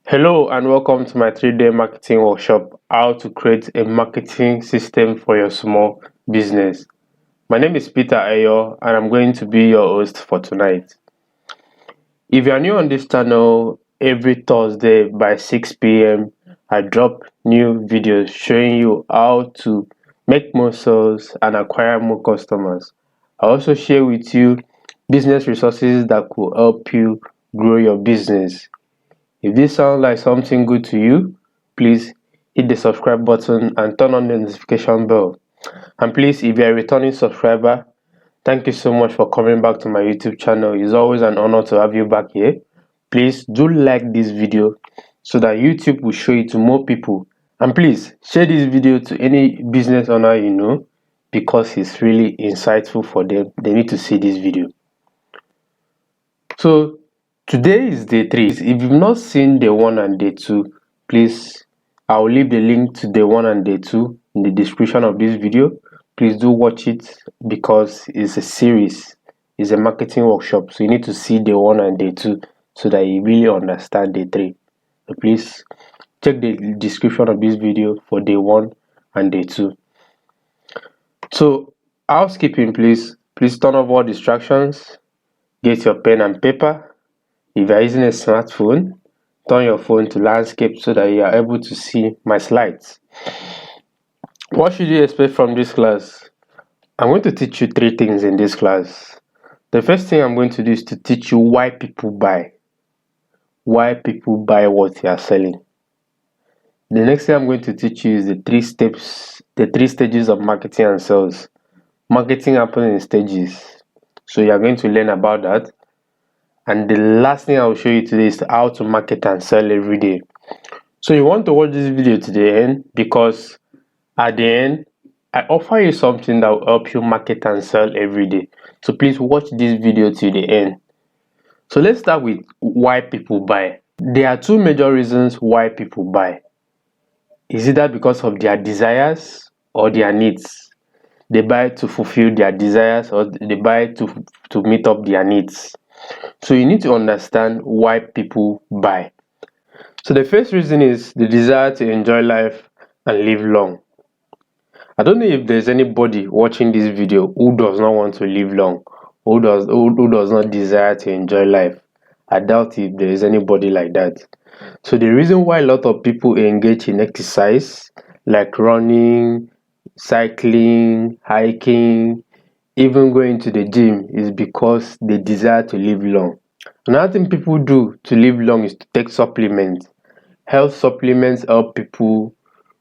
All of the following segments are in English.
Hello and welcome to my 3-day marketing workshop, how to create a marketing system for your small business. My name is Peter Ayo and I'm going to be your host for tonight. If you are new on this channel, every Thursday by 6 p.m. I drop new videos showing you how to make more sales and acquire more customers. I also share with you business resources that could help you grow your business. If this sounds like something good to you, please hit the subscribe button and turn on the notification bell. And please, if you're a returning subscriber, thank you so much for coming back to my YouTube channel. It's always an honor to have you back here. Please do like this video so that YouTube will show it to more people. And please share this video to any business owner you know because it's really insightful for them. They need to see this video. So today is day 3. If you've not seen day 1 and day 2, please, I'll leave the link to day 1 and day 2 in the description of this video. Please do watch it because it's a series, it's a marketing workshop. So you need to see day 1 and day 2 so that you really understand day 3. So please check the description of this video for day 1 and day 2. So housekeeping, please turn off all distractions. Get your pen and paper. If you are using a smartphone, turn your phone to landscape so that you are able to see my slides. What should you expect from this class? I'm going to teach you 3 things in this class. The first thing I'm going to do is to teach you why people buy. Why people buy what you are selling. The next thing I'm going to teach you is the 3 stages of marketing and sales. Marketing happens in stages. So you are going to learn about that. And the last thing I will show you today is how to market and sell every day. So you want to watch this video to the end because at the end, I offer you something that will help you market and sell every day. So please watch this video to the end. So let's start with why people buy. There are 2 major reasons why people buy. Is either because of their desires or their needs. They buy to fulfill their desires or they buy to meet up their needs. So you need to understand why people buy. So the first reason is the desire to enjoy life and live long. I don't know if there's anybody watching this video who does not want to live long, who does not desire to enjoy life. I doubt if there is anybody like that. So the reason why a lot of people engage in exercise like running, cycling, hiking, even going to the gym is because they desire to live long. Another thing people do to live long is to take supplements. Health supplements help people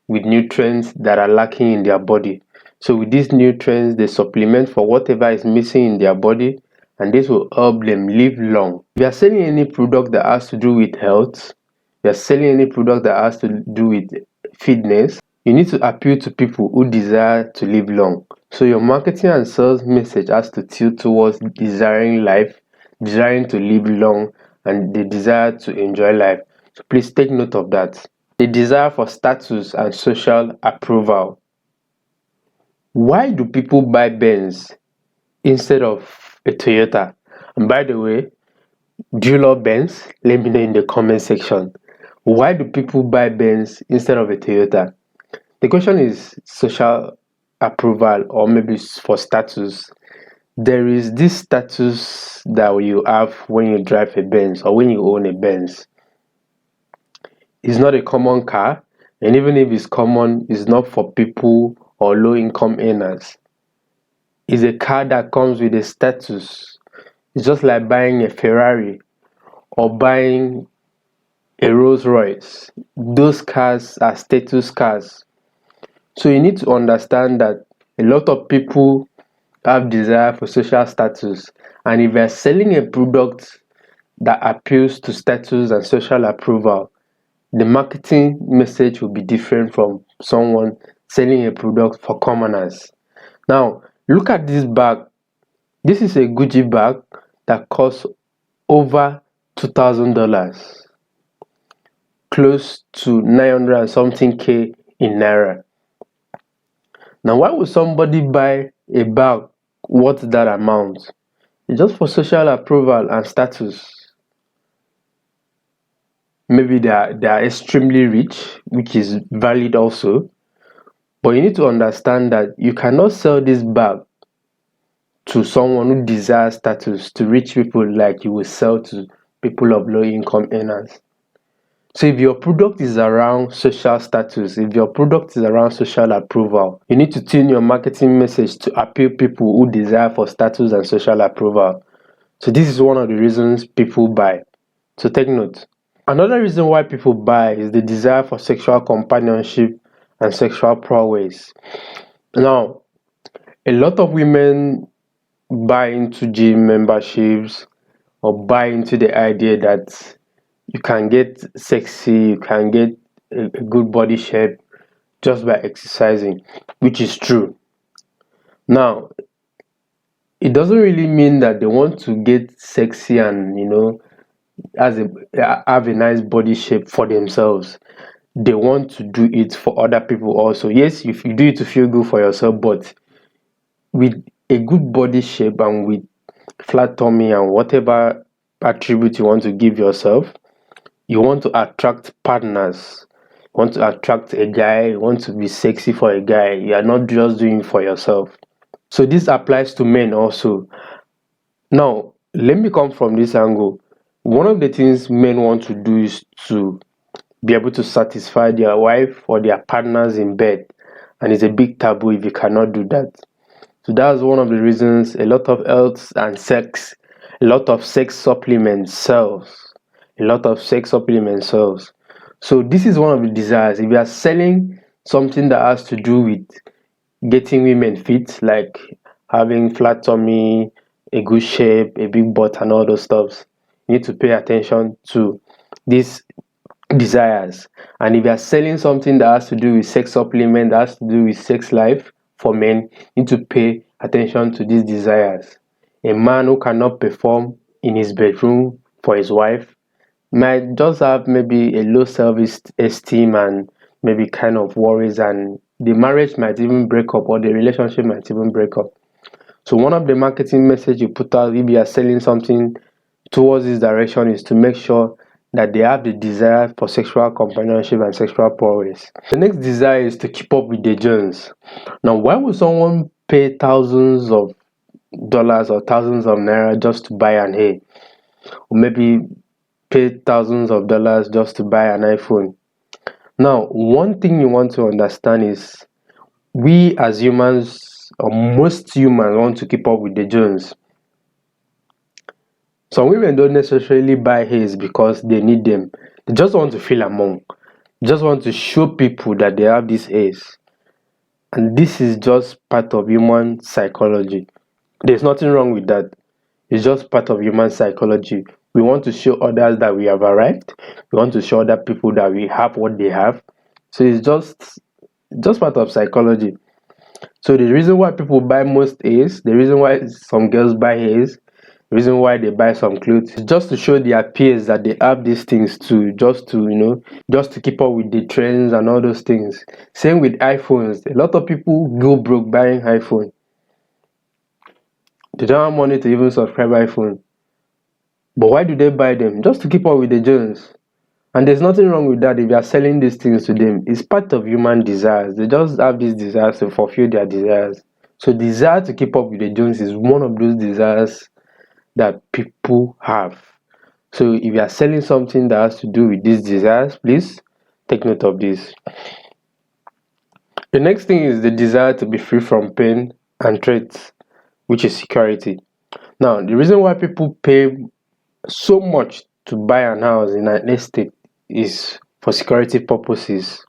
with nutrients that are lacking in their body. So with these nutrients, they supplement for whatever is missing in their body, and this will help them live long. If you are selling any product that has to do with health, you are selling any product that has to do with fitness, you need to appeal to people who desire to live long. So your marketing and sales message has to tilt towards desiring life, desiring to live long, and the desire to enjoy life. So please take note of that. The desire for status and social approval. Why do people buy Benz instead of a Toyota? And by the way, do you love Benz? Let me know in the comment section. Why do people buy Benz instead of a Toyota? The question is social approval or maybe for status. There is this status that you have when you drive a Benz or when you own a Benz. It's not a common car, and even if it's common, it's not for people or low-income earners. It's a car that comes with a status. It's just like buying a Ferrari or buying a Rolls Royce. Those cars are status cars. So you need to understand that a lot of people have desire for social status, and if you're selling a product that appeals to status and social approval, the marketing message will be different from someone selling a product for commoners. Now, look at this bag. This is a Gucci bag that costs over $2,000, close to 900 and something K in Naira. Now, why would somebody buy a bag worth that amount? It's just for social approval and status. maybe they are extremely rich, which is valid also. But you need to understand that you cannot sell this bag to someone who desires status, to rich people, like you will sell to people of low income earners. So if your product is around social status, if your product is around social approval, you need to tune your marketing message to appeal people who desire for status and social approval. So this is one of the reasons people buy. So take note. Another reason why people buy is the desire for sexual companionship and sexual prowess. Now, a lot of women buy into gym memberships or buy into the idea that you can get sexy, you can get a good body shape just by exercising, which is true. Now, it doesn't really mean that they want to get sexy and have a nice body shape for themselves. They want to do it for other people also. Yes, if you do it to feel good for yourself, but with a good body shape and with flat tummy and whatever attribute you want to give yourself, you want to attract partners, you want to attract a guy, you want to be sexy for a guy. You are not just doing it for yourself. So this applies to men also. Now, let me come from this angle. One of the things men want to do is to be able to satisfy their wife or their partners in bed, and it's a big taboo if you cannot do that. So that's one of the reasons a lot of health and sex, a lot of sex supplements sells. A lot of sex supplements sells. So this is one of the desires. If you are selling something that has to do with getting women fit, like having flat tummy, a good shape, a big butt, and all those stuffs, you need to pay attention to these desires. And if you are selling something that has to do with sex supplement, that has to do with sex life for men, you need to pay attention to these desires. A man who cannot perform in his bedroom for his wife might just have maybe a low self-esteem and maybe kind of worries, and the marriage might even break up or the relationship might even break up. So one of the marketing message you put out if you are selling something towards this direction is to make sure that they have the desire for sexual companionship and sexual prowess. The next desire is to keep up with the Jones. Now, why would someone pay thousands of dollars or thousands of naira just to buy an hair, or maybe pay thousands of dollars just to buy an iPhone? Now, one thing you want to understand is we as humans, or most humans, want to keep up with the Jones. Some women don't necessarily buy hairs because they need them. They just want to feel among. They just want to show people that they have these hairs. And this is just part of human psychology. There's nothing wrong with that. It's just part of human psychology. We want to show others that we have arrived. We want to show other people that we have what they have. So it's just part of psychology. So the reason why people buy most hairs, the reason why some girls buy hairs, the reason why they buy some clothes is just to show their peers that they have these things too, just to keep up with the trends and all those things. Same with iPhones. A lot of people go broke buying iPhone. They don't have money to even subscribe iPhone. But why do they buy them? Just to keep up with the Jones. And there's nothing wrong with that if you are selling these things to them. It's part of human desires. They just have these desires to fulfill their desires. So desire to keep up with the Jones is one of those desires that people have. So if you are selling something that has to do with these desires, please take note of this. The next thing is the desire to be free from pain and threats, which is security. Now, the reason why people pay so much to buy an house in an estate is for security purposes.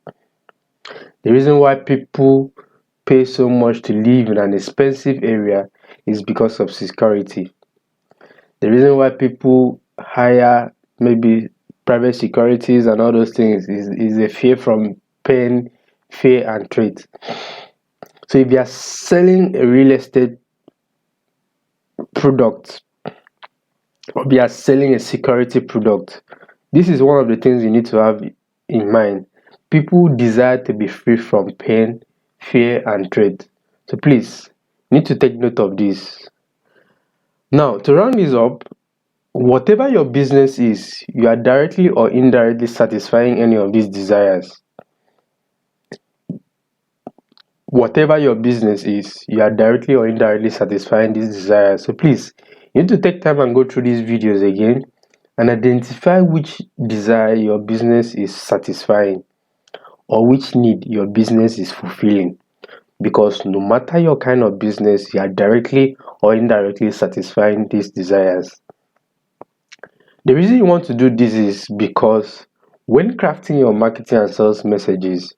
The reason why people pay so much to live in an expensive area is because of security. The reason why people hire maybe private securities and all those things is a fear from pain, fear, and threat. So if you are selling a real estate product, or you are selling a security product, this is one of the things you need to have in mind. People desire to be free from pain, fear, and threat. So please, you need to take note of this. Now, to round this up, Whatever your business is, you are directly or indirectly satisfying any of these desires. Whatever your business is, you are directly or indirectly satisfying these desires. So please, you need to take time and go through these videos again and identify which desire your business is satisfying or which need your business is fulfilling. Because no matter your kind of business, you are directly or indirectly satisfying these desires. The reason you want to do this is because when crafting your marketing and sales messages,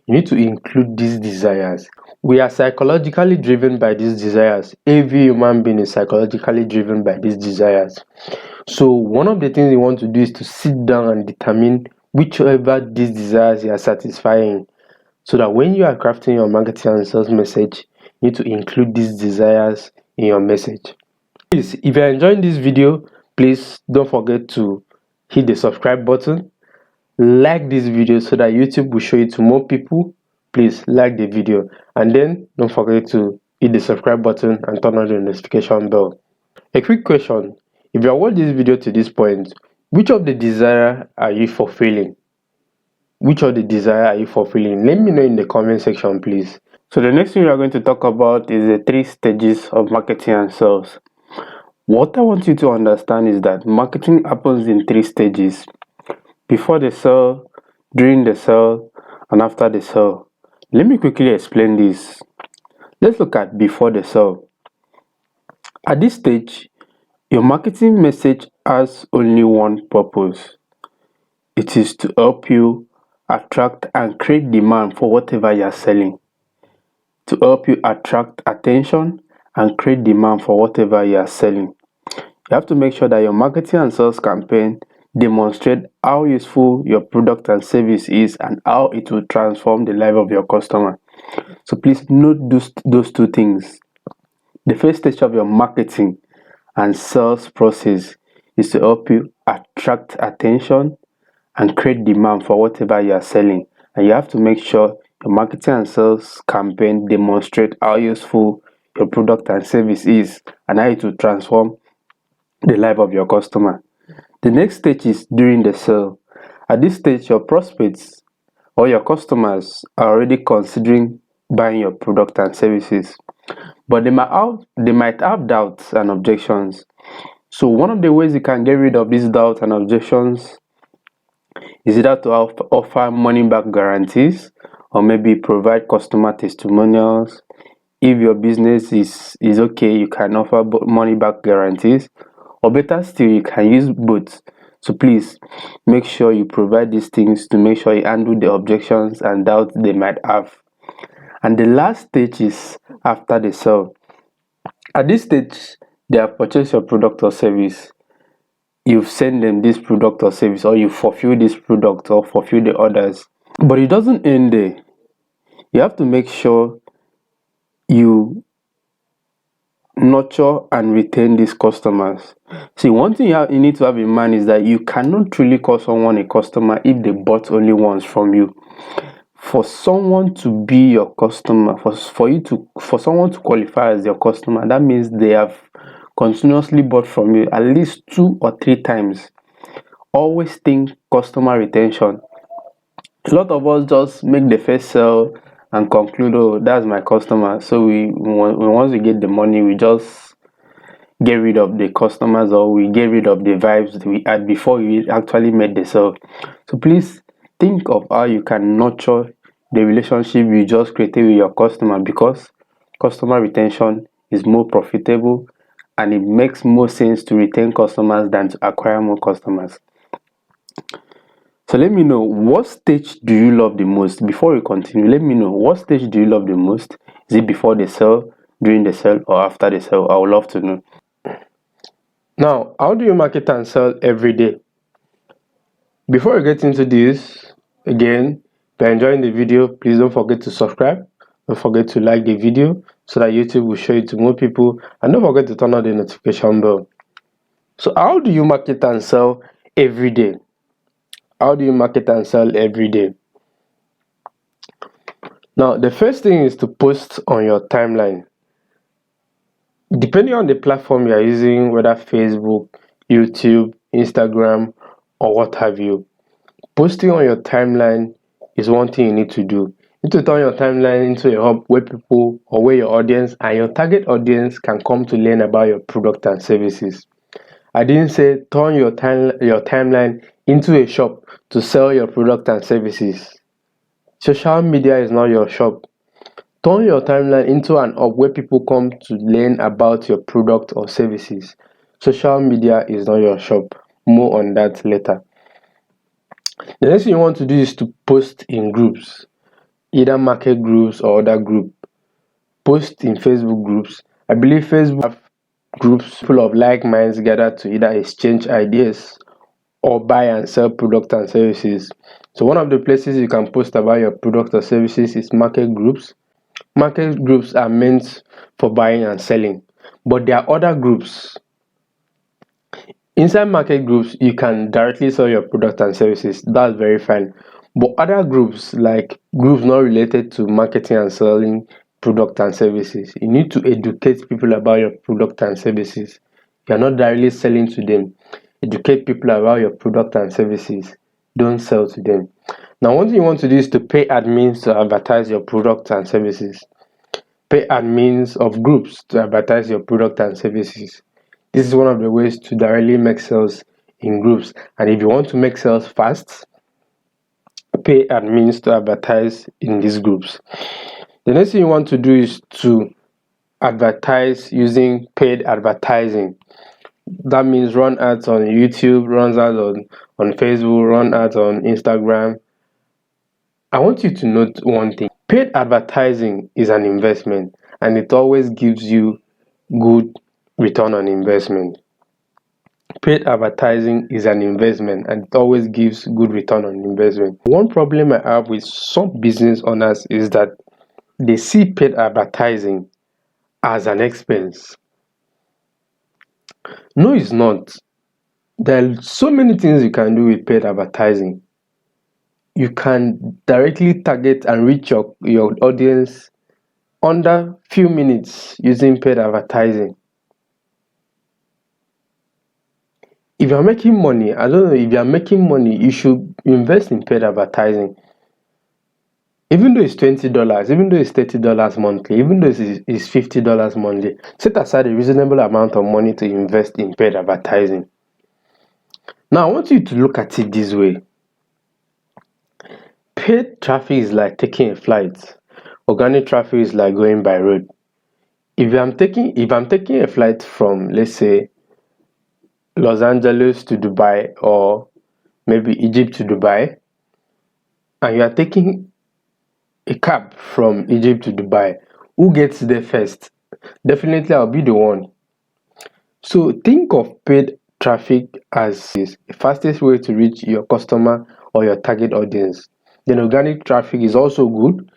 you need to include these desires. We are psychologically driven by these desires. Every human being is psychologically driven by these desires. So one of the things you want to do is to sit down and determine whichever these desires you are satisfying, so that when you are crafting your marketing and sales message, you need to include these desires in your message. Please, if you're enjoying this video, please don't forget to hit the subscribe button, like this video so that YouTube will show it to more people. Please like the video, and then don't forget to hit the subscribe button and turn on the notification bell. A quick question: if you have watched this video to this point, which of the desire are you fulfilling? Which of the desire are you fulfilling? Let me know in the comment section, please. So the next thing we are going to talk about is the 3 stages of marketing and sales. What I want you to understand is that marketing happens in 3 stages: before the sale, during the sale, and after the sale. Let me quickly explain this. Let's look at before the sale. At this stage, your marketing message has only one purpose. It is to help you attract and create demand for whatever you are selling. To help you attract attention and create demand for whatever you are selling. You have to make sure that your marketing and sales campaign demonstrate how useful your product and service is and how it will transform the life of your customer. So please note those 2 things. The first stage of your marketing and sales process is to help you attract attention and create demand for whatever you are selling. And you have to make sure your marketing and sales campaign demonstrate how useful your product and service is and how it will transform the life of your customer. The next stage is during the sale. At this stage, your prospects or your customers are already considering buying your product and services, but they might have doubts and objections. So one of the ways you can get rid of these doubts and objections is either to offer money back guarantees or maybe provide customer testimonials. If your business is okay, you can offer money back guarantees, or better still, you can use both. So please make sure you provide these things to make sure you handle the objections and doubts they might have. And the last stage is after the sale. At this stage, they have purchased your product or service. You've sent them this product or service, or you fulfill this product or fulfill the orders. But it doesn't end there. You have to make sure you nurture and retain these customers. See, one thing you need to have in mind is that you cannot truly call someone a customer if they bought only once from you. For someone to be your customer, for someone to qualify as your customer, that means they have continuously bought from you at least 2 or 3 times. Always think customer retention. A lot of us just make the first sale and conclude, oh, that's my customer. So once we get the money, we just get rid of the customers, or we get rid of the vibes that we had before we actually made the sale. So please think of how you can nurture the relationship you just created with your customer, because customer retention is more profitable and it makes more sense to retain customers than to acquire more customers. So let me know, what stage do you love the most? Before we continue, let me know, what stage do you love the most? Is it before the sale, during the sale, or after the sale? I would love to know. Now, how do you market and sell every day? Before we get into this, again, if you're enjoying the video, please don't forget to subscribe. Don't forget to like the video so that YouTube will show it to more people. And don't forget to turn on the notification bell. So how do you market and sell every day? How do you market and sell every day? Now, the first thing is to post on your timeline. Depending on the platform you are using, whether Facebook, YouTube, Instagram, or what have you. Posting on your timeline is one thing you need to do. You need to turn your timeline into a hub where people or where your audience and your target audience can come to learn about your product and services. I didn't say turn your timeline into a shop to sell your product and services. Social media is not your shop. Turn your timeline into an hub where people come to learn about your product or services. Social media is not your shop. More on that later. The next thing you want to do is to post in groups, either market groups or other group. Post in Facebook groups. I believe Facebook have groups full of like minds gathered to either exchange ideas or buy and sell products and services. So one of the places you can post about your product or services is market groups. Market groups are meant for buying and selling, but there are other groups. Inside market groups, you can directly sell your product and services. That's very fine. But other groups, like groups not related to marketing and selling product and services, you need to educate people about your product and services. You're not directly selling to them. Educate people about your product and services. Don't sell to them. Now, one thing you want to do is to pay admins to advertise your product and services. Pay admins of groups to advertise your product and services. This is one of the ways to directly make sales in groups. And if you want to make sales fast, pay admins to advertise in these groups. The next thing you want to do is to advertise using paid advertising. That means run ads on YouTube, run ads on Facebook, run ads on Instagram. I want you to note one thing. Paid advertising is an investment and it always gives you good return on investment. Paid advertising is an investment and it always gives good return on investment. One problem I have with some business owners is that they see paid advertising as an expense. No, it's not. There are so many things you can do with paid advertising. You can directly target and reach your audience under few minutes using paid advertising. If you're making money, I don't know, if you're making money, you should invest in paid advertising. Even though it's $20, even though it's $30 monthly, even though it's $50 monthly, set aside a reasonable amount of money to invest in paid advertising. Now, I want you to look at it this way. Paid traffic is like taking a flight. Organic traffic is like going by road. If I'm taking a flight from, let's say, Los Angeles to Dubai, or maybe Egypt to Dubai, and you are taking a cab from Egypt to Dubai, who gets there first? Definitely I'll be the one. So think of paid traffic as the fastest way to reach your customer or your target audience. Then organic traffic is also good,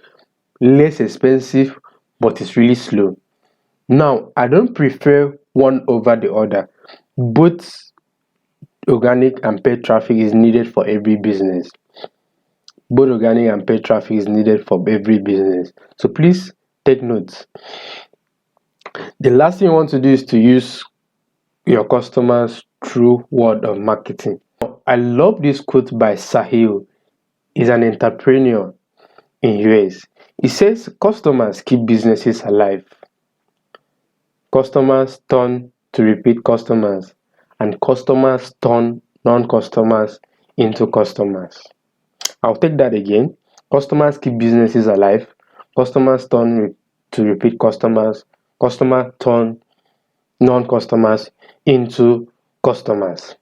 less expensive, but it's really slow. Now, I don't prefer one over the other. Both organic and paid traffic is needed for every business. Both organic and paid traffic is needed for every business. So please take notes. The last thing you want to do is to use your customers through word of marketing. I love this quote by Sahil. He's an entrepreneur in US. He says, customers keep businesses alive. Customers turn to repeat customers, and customers turn non-customers into customers. I'll take that again. Customers keep businesses alive. Customers turn to repeat customers. Customers turn non-customers into customers.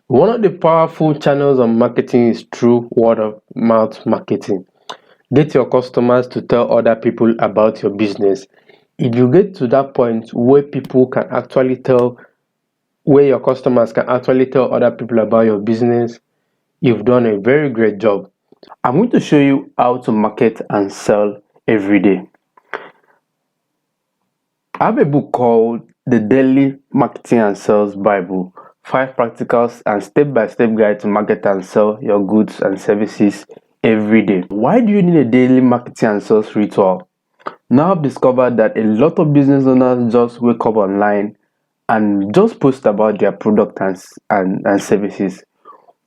One of the powerful channels of marketing is through word of mouth marketing. Get your customers to tell other people about your business. If you get to that point where your customers can actually tell other people about your business, you've done a very great job. I'm going to show you how to market and sell every day. I have a book called The Daily Marketing and Sales Bible, 5 practical and step-by-step guide to market and sell your goods and services every day. Why do you need a daily marketing and sales ritual? Now I've discovered that a lot of business owners just wake up online and just post about their product and services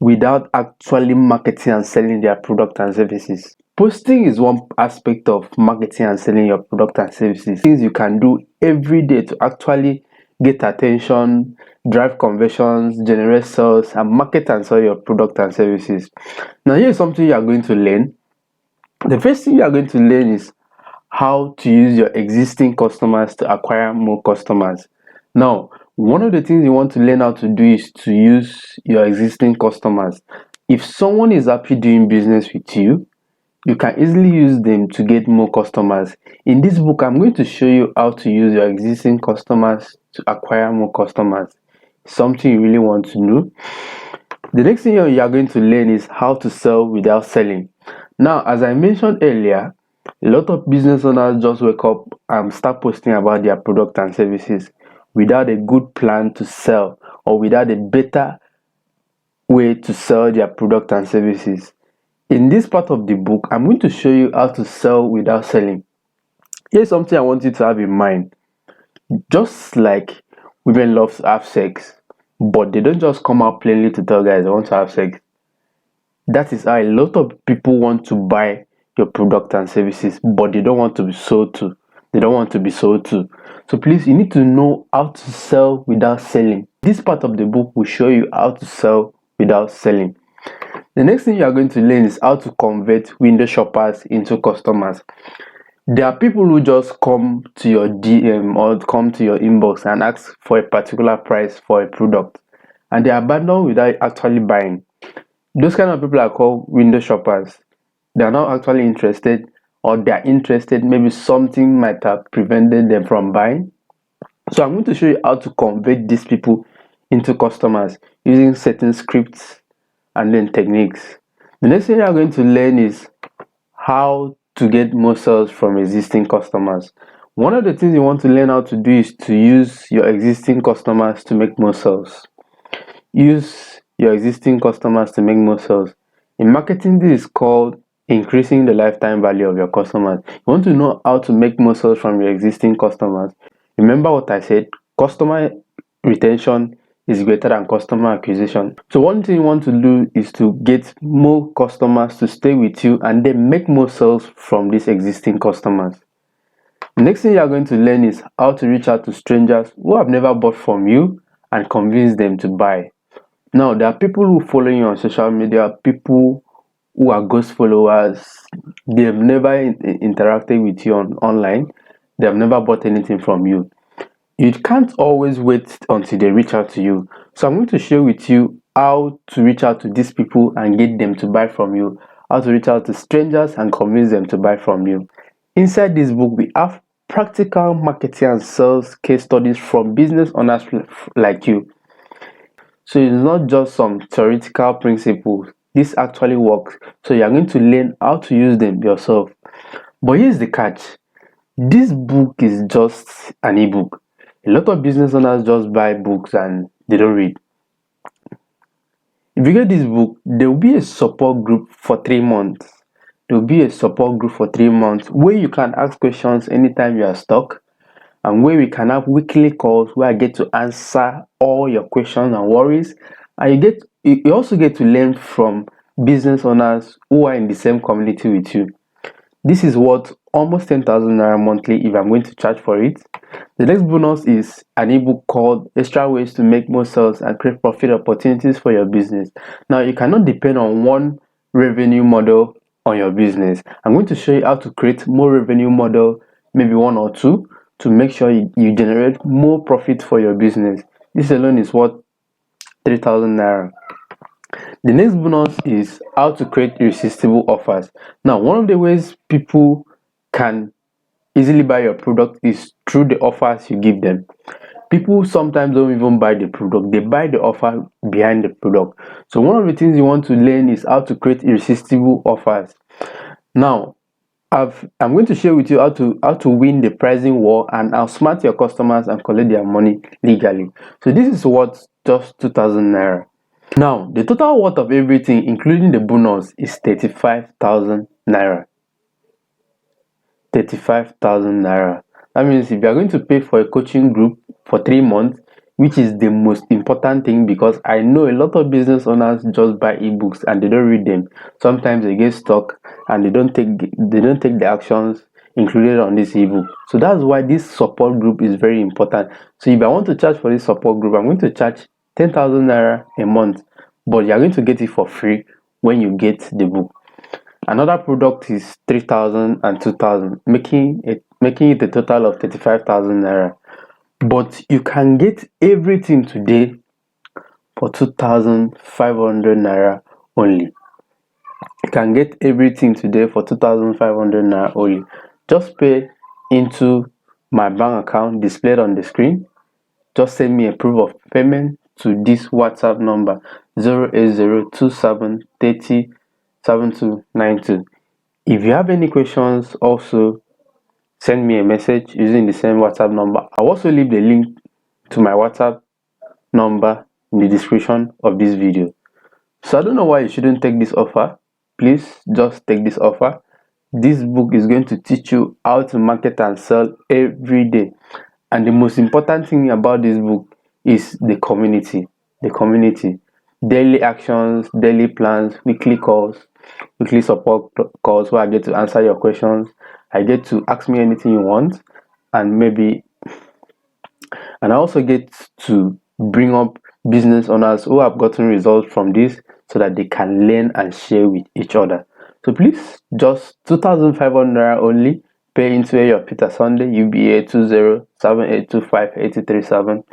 without actually marketing and selling their product and services. Posting is one aspect of marketing and selling your product and services. Things you can do every day to actually get attention, drive conversions, generate sales, and market and sell your product and services. Now, here's something you are going to learn. The first thing you are going to learn is how to use your existing customers to acquire more customers. Now, one of the things you want to learn how to do is to use your existing customers. If someone is happy doing business with you, you can easily use them to get more customers. In this book, I'm going to show you how to use your existing customers to acquire more customers. Something you really want to know. The next thing you are going to learn is how to sell without selling. Now, as I mentioned earlier, a lot of business owners just wake up and start posting about their product and services without a good plan to sell, or without a better way to sell their product and services. In this part of the book, I'm going to show you how to sell without selling. Here's something I want you to have in mind. Just like women love to have sex, but they don't just come out plainly to tell guys they want to have sex. That is how a lot of people want to buy your product and services, but they don't want to be sold to. They don't want to be sold to. So please, you need to know how to sell without selling. This part of the book will show you how to sell without selling. The next thing you are going to learn is how to convert window shoppers into customers. There are people who just come to your DM or come to your inbox and ask for a particular price for a product, and they abandon without actually buying. Those kind of people are called window shoppers. They are not actually interested, or they are interested, maybe something might have prevented them from buying. So I'm going to show you how to convert these people into customers using certain scripts and then techniques. The next thing you are going to learn is how to get more sales from existing customers. One of the things you want to learn how to do is to use your existing customers to make more sales. Use your existing customers to make more sales. In marketing, this is called increasing the lifetime value of your customers. You want to know how to make more sales from your existing customers. Remember what I said, customer retention is greater than customer acquisition. So one thing you want to do is to get more customers to stay with you and then make more sales from these existing customers. The next thing you are going to learn is how to reach out to strangers who have never bought from you and convince them to buy. Now, there are people who follow you on social media, people who are ghost followers. They have never interacted with you online. They have never bought anything from you. You can't always wait until they reach out to you. So I'm going to share with you how to reach out to these people and get them to buy from you. How to reach out to strangers and convince them to buy from you. Inside this book, we have practical marketing and sales case studies from business owners like you. So it's not just some theoretical principles. This actually works. So you're going to learn how to use them yourself. But here's the catch. This book is just an ebook. A lot of business owners just buy books and they don't read. If you get this book, there will be a support group for 3 months. There will be a support group for 3 months where you can ask questions anytime you are stuck, and where we can have weekly calls where I get to answer all your questions and worries. And you also get to learn from business owners who are in the same community with you. This is worth almost 10,000 naira monthly if I'm going to charge for it. The next bonus is an ebook called Extra Ways to Make More Sales and Create Profit Opportunities for Your Business. Now, you cannot depend on one revenue model on your business. I'm going to show you how to create more revenue model, maybe 1 or 2, to make sure you generate more profit for your business. This alone is worth 3,000 naira. The next bonus is how to create irresistible offers. Now, one of the ways people can easily buy your product is through the offers you give them. People sometimes don't even buy the product, they buy the offer behind the product. So one of the things you want to learn is how to create irresistible offers. Now, I'm going to share with you how to win the pricing war and outsmart your customers and collect their money legally. So this is worth just 2,000 naira. Now, the total worth of everything, including the bonus, is 35,000 naira. 35,000 naira. That means if you are going to pay for a coaching group for 3 months, which is the most important thing, because I know a lot of business owners just buy ebooks and they don't read them. Sometimes they get stuck and they don't take the actions included on this ebook. So that's why this support group is very important. So if I want to charge for this support group, I'm going to charge 10,000 naira a month, but you're going to get it for free when you get the book. Another product is 3,000 and 2,000, making it a total of 35,000 naira. But you can get everything today for 2,500 naira only. You can get everything today for 2,500 naira only. Just pay into my bank account displayed on the screen. Just send me a proof of payment to this WhatsApp number 08027307292. If you have any questions, also send me a message using the same WhatsApp number. I'll also leave the link to my WhatsApp number in the description of this video. So I don't know why you shouldn't take this offer. Please just take this offer. This book is going to teach you how to market and sell every day. And the most important thing about this book is the community. Daily actions, daily plans, weekly calls, weekly support calls where I get to answer your questions. I get to ask me anything you want, and I also get to bring up business owners who have gotten results from this, so that they can learn and share with each other. So please, just 2,500 only. Pay into your Peter Sunday UBA 2078258037,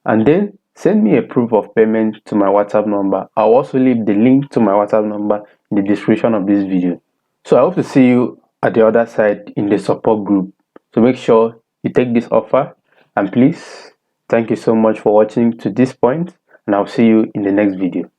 and then send me a proof of payment to my WhatsApp number. I'll also leave the link to my WhatsApp number in the description of this video. So I hope to see you at the other side in the support group. So make sure you take this offer, and please, thank you so much for watching to this point, and I'll see you in the next video.